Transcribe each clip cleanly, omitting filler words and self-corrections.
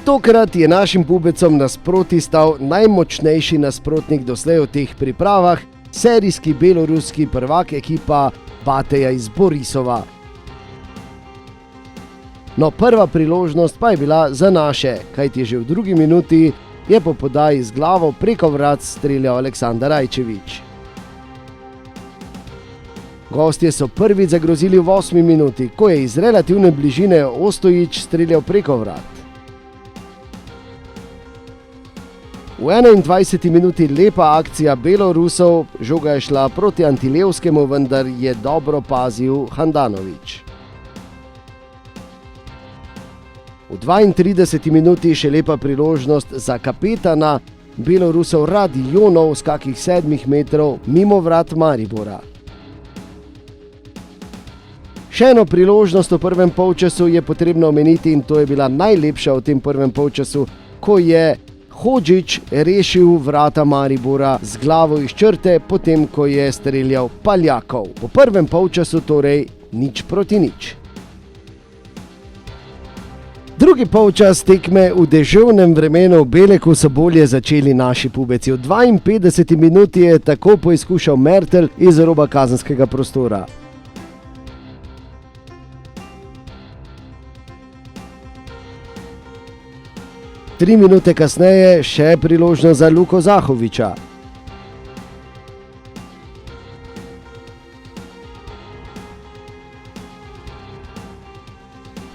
Tokrat je našim pubecom nasproti stal najmočnejši nasprotnik doslej v teh pripravah, serijski beloruski prvak ekipa Bateja iz Borisova. No, prva priložnost pa je bila za naše, kajti že v drugi minuti je po podaji z glavo preko vrat streljal Aleksandar Rajčević. Gostje so prvič zagrozili v 8. minuti, ko je iz relativne bližine Ostojić streljal preko vrat. V 21. minuti lepa akcija Belorusov, žoga je šla proti Antilevskemu, vendar je dobro pazil Handanović. V 32. minuti še lepa priložnost za kapetana Belorusov Radionov z kakih 7 metrov mimo vrat Maribora. Še eno priložnost v prvem polčasu je potrebno omeniti in to je bila najlepša v tem prvem polčasu, ko je Hodžić rešil vrata Maribora z glavo iz črte, potem ko je streljal Paljakov. V prvem polčasu torej 0:0. Drugi polčas tekme v deževnem vremenu v Beleku so bolje začeli naši pubeci. V 52. minuti je tako poizkušal Mertel iz roba kazenskega prostora. Tri minute kasneje še priložnost za Luko Zahovića.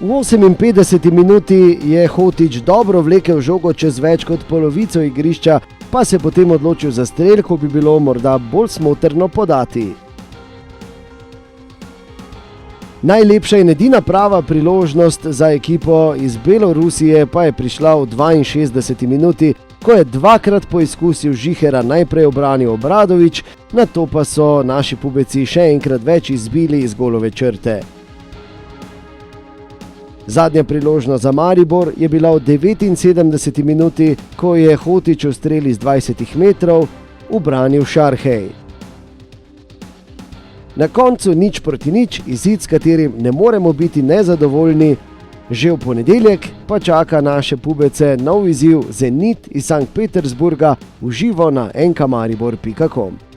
V 58. minuti je Hotić dobro vlekel žogo čez več kot polovico igrišča, pa se potem odločil za strel, ko bi bilo morda bolj smotrno podati. Najlepša in edina prava priložnost za ekipo iz Belorusije pa je prišla v 62. minuti, ko je dvakrat poizkusil Žihera najprej obranil Obradović, nato pa so naši pubeci še enkrat več izbili iz golove črte. Zadnja priložnost za Maribor je bila v 79. minuti, ko je Hotić v streli z 20 metrov ubranil Šarhej. Na koncu 0:0, izid, s katerim ne moremo biti nezadovoljni. Že v ponedeljek pa čaka naše pubece nov izziv Zenit iz Sankt Petersburga v živo na nkamaribor.com.